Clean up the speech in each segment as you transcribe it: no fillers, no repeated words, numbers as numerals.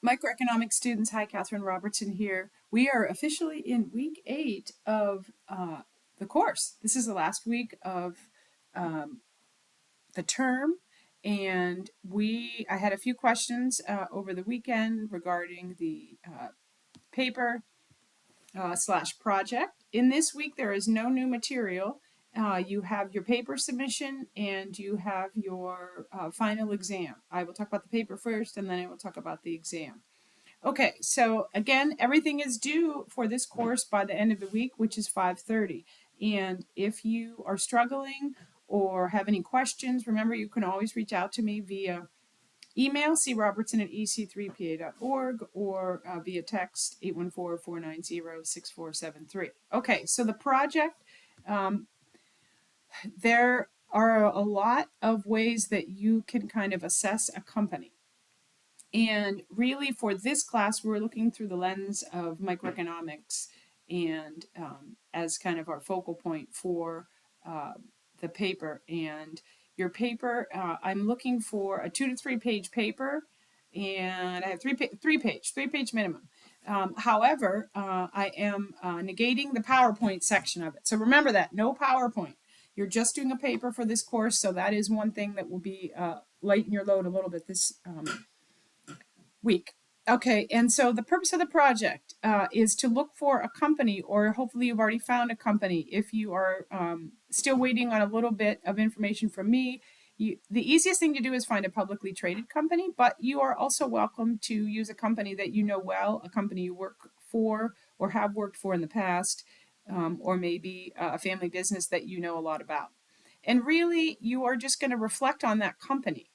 Microeconomics students, hi, Catherine Robertson here. We are officially in week 8 of the course. This is the last week of um, the term, and I had a few questions over the weekend regarding the paper slash project. In this week, there is no new material. You have your paper submission and you have your final exam. I will talk about the paper first and then I will talk about the exam. Okay, so again, everything is due for this course by the end of the week, which is 5:30. And if you are struggling or have any questions, remember you can always reach out to me via email, crobertson@ec3pa.org, or via text, 814-490-6473. Okay, so the project, um, there are a lot of ways that you can kind of assess a company. And really, for this class, we're looking through the lens of microeconomics and as kind of our focal point for the paper. And your paper, I'm looking for a 2 to 3 page paper, and I have three page minimum. However, I am negating the PowerPoint section of it. So remember that, no PowerPoint. You're just doing a paper for this course, so that is one thing that will be lighten your load a little bit this week. Okay, and so the purpose of the project is to look for a company, or hopefully you've already found a company. If you are still waiting on a little bit of information from me, the easiest thing to do is find a publicly traded company, but you are also welcome to use a company that you know well, a company you work for or have worked for in the past, or maybe a family business that you know a lot about. And really, you are just going to reflect on that company.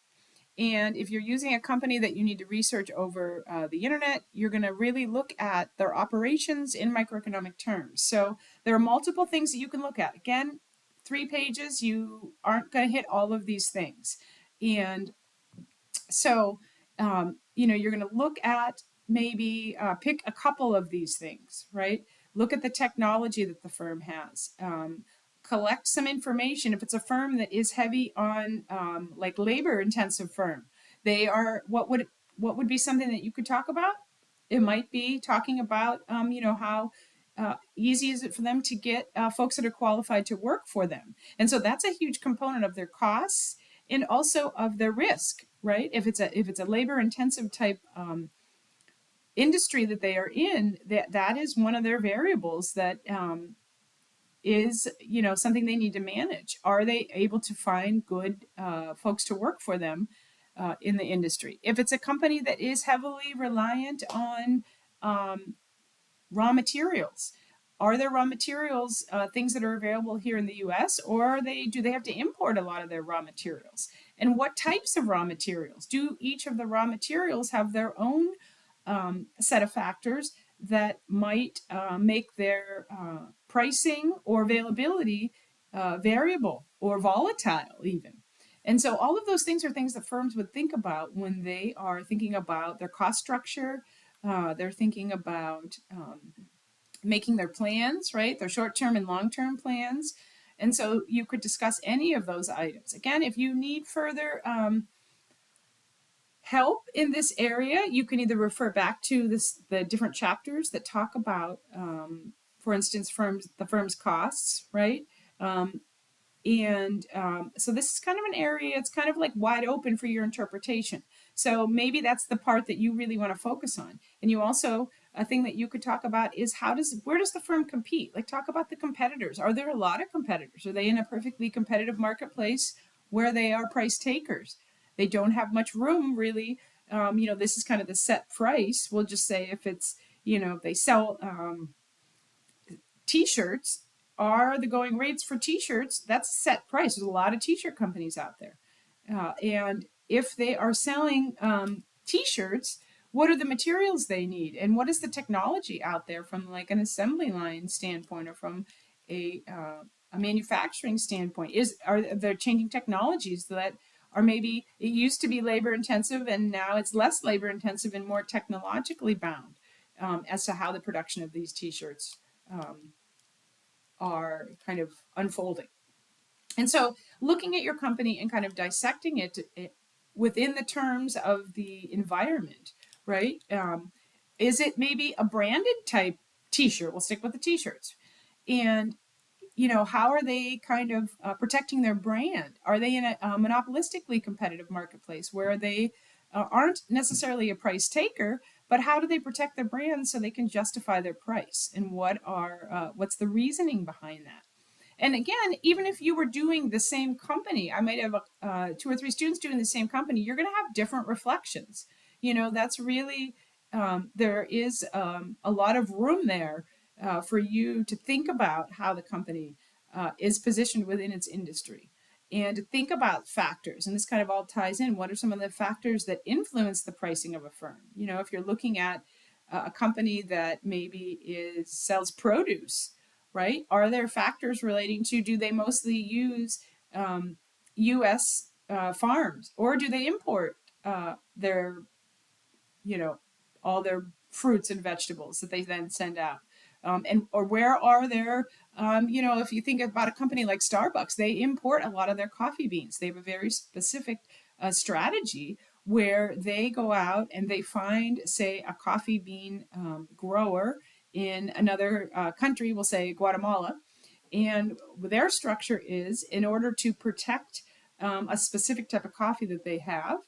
And if you're using a company that you need to research over the internet, you're going to really look at their operations in microeconomic terms. So there are multiple things that you can look at. Again, 3 pages, you aren't going to hit all of these things. And so, you're going to look at maybe pick a couple of these things, right? Look at the technology that the firm has. Collect some information. If it's a firm that is heavy on like labor intensive firm, they are what would be something that you could talk about? It might be talking about how easy is it for them to get folks that are qualified to work for them. And so that's a huge component of their costs and also of their risk, right? If it's a labor intensive type industry that they are in, that is one of their variables that is something they need to manage. Are they able to find good folks to work for them in the industry? If it's a company that is heavily reliant on raw materials, are there raw materials things that are available here in the US, or do they have to import a lot of their raw materials? And what types of raw materials? Do each of the raw materials have their own set of factors that might make their pricing or availability variable or volatile even? And so all of those things are things that firms would think about when they are thinking about their cost structure. They're thinking about making their plans, right? Their short-term and long-term plans. And so you could discuss any of those items. Again, if you need further help in this area, you can either refer back to the different chapters that talk about, for instance, the firm's costs, right? So this is kind of an area, it's kind of like wide open for your interpretation. So maybe that's the part that you really want to focus on. And you also, a thing that you could talk about is where does the firm compete? Like, talk about the competitors. Are there a lot of competitors? Are they in a perfectly competitive marketplace where they are price takers? They don't have much room really. This is kind of the set price. We'll just say if it's, if they sell t-shirts, are the going rates for t-shirts, that's a set price. There's a lot of t-shirt companies out there. And if they are selling t-shirts, what are the materials they need? And what is the technology out there from like an assembly line standpoint or from a manufacturing standpoint? Are there changing technologies that are maybe, it used to be labor intensive and now it's less labor intensive and more technologically bound as to how the production of these t-shirts are kind of unfolding. And so looking at your company and kind of dissecting it within the terms of the environment, right? Is it maybe a branded type t-shirt? We'll stick with the t-shirts. And how are they kind of protecting their brand? Are they in a monopolistically competitive marketplace where they aren't necessarily a price taker, but how do they protect their brand so they can justify their price? And what's the reasoning behind that? And again, even if you were doing the same company, I might have two or three students doing the same company, you're going to have different reflections. That's really, there is a lot of room there for you to think about how the company is positioned within its industry and to think about factors. And this kind of all ties in. What are some of the factors that influence the pricing of a firm? If you're looking at a company that maybe sells produce, right? Are there factors relating to, do they mostly use U.S. Farms, or do they import their, all their fruits and vegetables that they then send out? Or where are their, if you think about a company like Starbucks, they import a lot of their coffee beans. They have a very specific strategy where they go out and they find, say, a coffee bean grower in another country, we'll say Guatemala, and their structure is, in order to protect a specific type of coffee that they have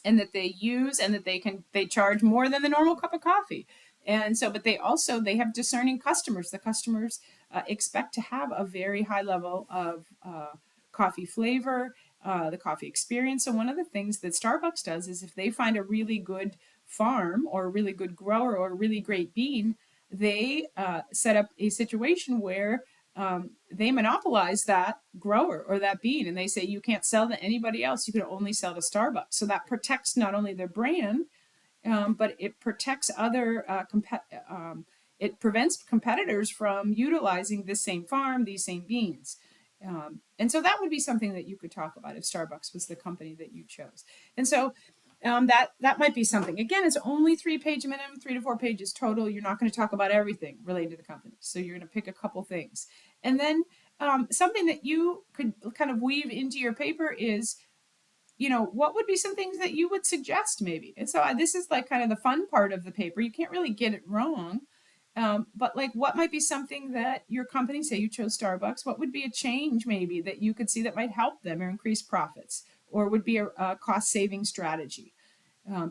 and that they use and that they charge more than the normal cup of coffee. And so, but they have discerning customers. The customers expect to have a very high level of coffee flavor, the coffee experience. So one of the things that Starbucks does is, if they find a really good farm or a really good grower or a really great bean, they set up a situation where they monopolize that grower or that bean, and they say you can't sell to anybody else. You can only sell to Starbucks. So that protects not only their brand, but it protects it prevents competitors from utilizing this same farm, these same beans. And so that would be something that you could talk about if Starbucks was the company that you chose. And so that might be something. Again, it's only 3-page minimum, 3 to 4 pages total. You're not going to talk about everything related to the company. So you're going to pick a couple things. And then something that you could kind of weave into your paper is, what would be some things that you would suggest maybe? And so this is like kind of the fun part of the paper. You can't really get it wrong. But like, what might be something that your company, say you chose Starbucks, what would be a change maybe that you could see that might help them or increase profits, or would be a cost saving strategy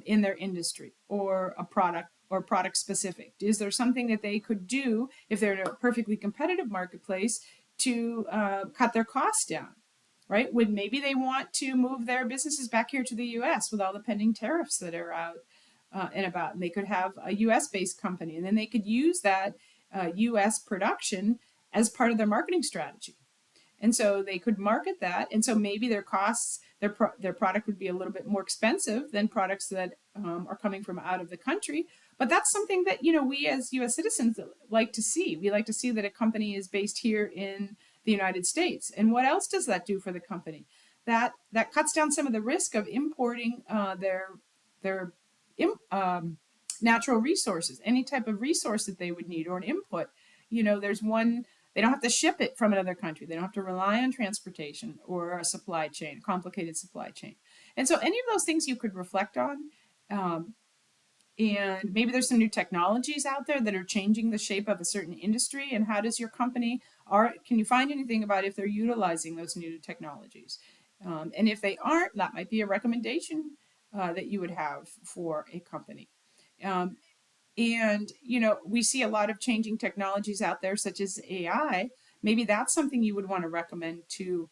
in their industry, or a product specific? Is there something that they could do if they're in a perfectly competitive marketplace to cut their costs down? Right? Would maybe they want to move their businesses back here to the U.S. with all the pending tariffs that are out and about, and they could have a U.S. based company, and then they could use that U.S. production as part of their marketing strategy. And so they could market that, and so maybe their costs, their product would be a little bit more expensive than products that are coming from out of the country. But that's something that we as U.S. citizens like to see. We like to see that a company is based here in the United States. And what else does that do for the company? That cuts down some of the risk of importing their natural resources, any type of resource that they would need, or an input. There's one. They don't have to ship it from another country. They don't have to rely on transportation or a supply chain, complicated supply chain. And so any of those things you could reflect on. And maybe there's some new technologies out there that are changing the shape of a certain industry. And how does your company, can you find anything about if they're utilizing those new technologies? And if they aren't, that might be a recommendation that you would have for a company. And, we see a lot of changing technologies out there, such as AI. Maybe that's something you would want to recommend to,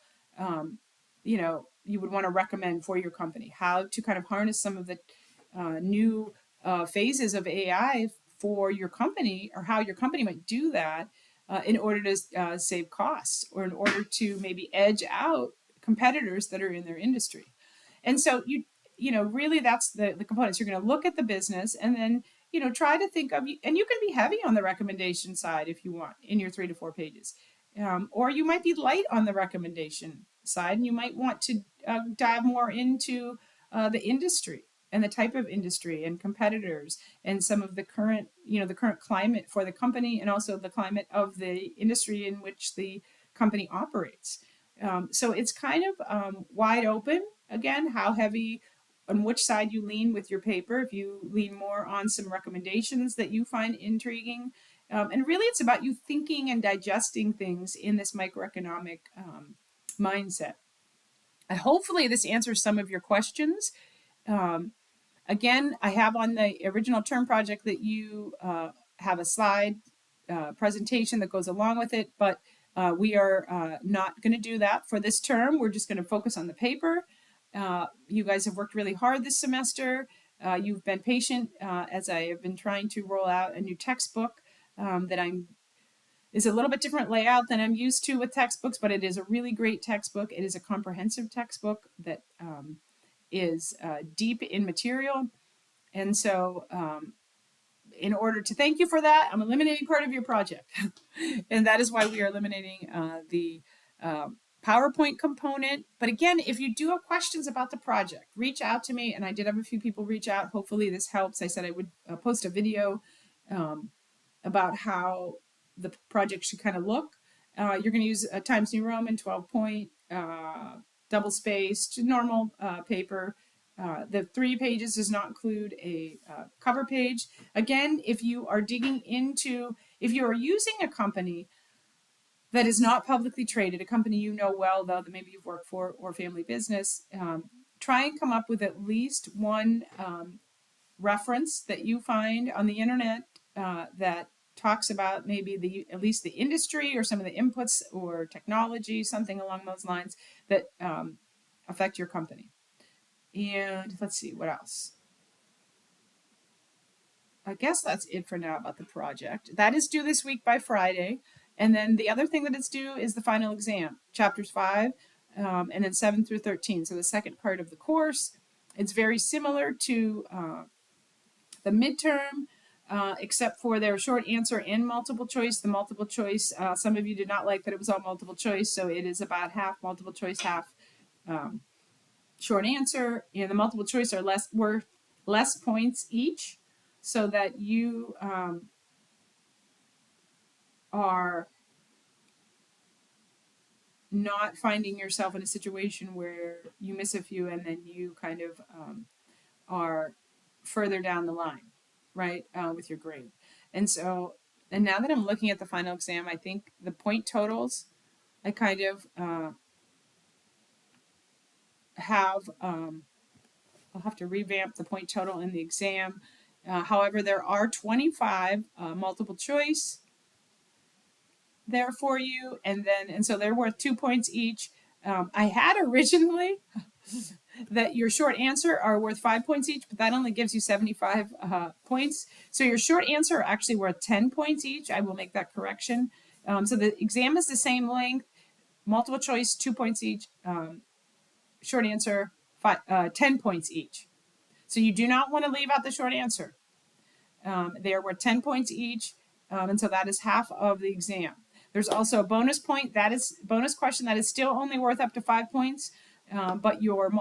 you would want to recommend for your company, how to kind of harness some of the new phases of AI for your company, or how your company might do that in order to save costs, or in order to maybe edge out competitors that are in their industry. And so really that's the components. You're going to look at the business, and then try to think of, and you can be heavy on the recommendation side if you want in your 3 to 4 pages, or you might be light on the recommendation side, and you might want to dive more into the industry and the type of industry and competitors and some of the current climate for the company, and also the climate of the industry in which the company operates. So it's kind of wide open. Again, how heavy on which side you lean with your paper, if you lean more on some recommendations that you find intriguing. And really, it's about you thinking and digesting things in this microeconomic mindset. And hopefully, this answers some of your questions. Um, Again, I have on the original term project that you have a slide presentation that goes along with it, but we are not going to do that for this term. We're just going to focus on the paper. You guys have worked really hard this semester. You've been patient as I have been trying to roll out a new textbook that is a little bit different layout than I'm used to with textbooks, but it is a really great textbook. It is a comprehensive textbook that is deep in material. And so, in order to thank you for that, I'm eliminating part of your project. And that is why we are eliminating the PowerPoint component. But again, if you do have questions about the project, reach out to me. And I did have a few people reach out. Hopefully this helps. I said I would post a video about how the project should kind of look. You're going to use a Times New Roman 12 point, double spaced, normal paper. The 3 pages does not include a cover page. Again, if you are if you are using a company that is not publicly traded, a company you know well, though, that maybe you've worked for, or family business, try and come up with at least one reference that you find on the internet that talks about maybe at least the industry or some of the inputs or technology, something along those lines that affect your company. And let's see, what else? I guess that's it for now about the project. That is due this week by Friday. And then the other thing that is due is the final exam, chapters 5 and then 7 through 13. So the second part of the course. It's very similar to the midterm, except for their short answer and multiple choice. The multiple choice, some of you did not like that it was all multiple choice, so it is about half multiple choice, half short answer. And the multiple choice are worth less points each, so that you are not finding yourself in a situation where you miss a few and then you kind of are further down the line, right, with your grade. And so, and now that I'm looking at the final exam, I think the point totals, I kind of have, I'll have to revamp the point total in the exam. However, there are 25 multiple choice there for you, and so they're worth 2 points each. I had originally that your short answer are worth 5 points each, but that only gives you 75 points. So your short answer are actually worth 10 points each. I will make that correction. So the exam is the same length, multiple choice 2 points each, short answer 10 points each. So you do not want to leave out the short answer. They are worth 10 points each, and so that is half of the exam. There's also a bonus point, that is bonus question that is still only worth up to 5 points, but your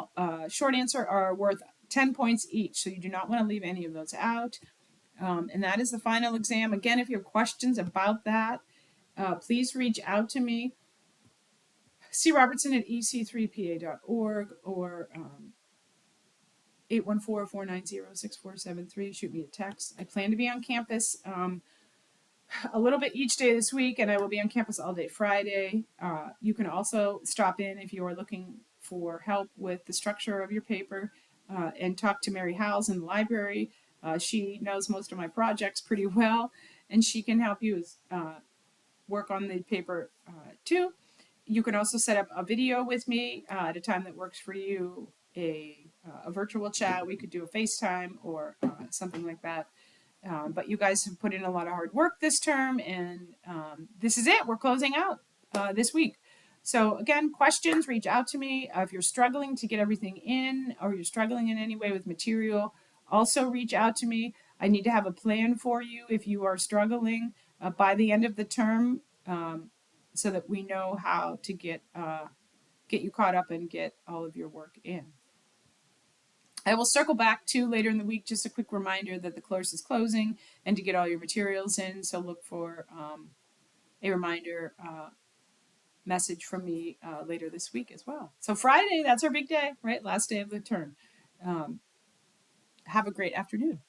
short answer are worth 10 points each, so you do not want to leave any of those out. And that is the final exam. Again, if you have questions about that, please reach out to me. crobertson@ec3pa.org or 814-490-6473. Shoot me a text. I plan to be on campus a little bit each day this week, and I will be on campus all day Friday. You can also stop in if you are looking for help with the structure of your paper and talk to Mary Howells in the library. She knows most of my projects pretty well, and she can help you work on the paper too. You can also set up a video with me at a time that works for you, a virtual chat. We could do a FaceTime or something like that. But you guys have put in a lot of hard work this term, and this is it. We're closing out this week. So again, questions, reach out to me. If you're struggling to get everything in, or you're struggling in any way with material, also reach out to me. I need to have a plan for you if you are struggling by the end of the term, so that we know how to get you caught up and get all of your work in. I will circle back to later in the week, just a quick reminder that the course is closing and to get all your materials in. So look for a reminder message from me later this week as well. So Friday, that's our big day, right? Last day of the term. Have a great afternoon.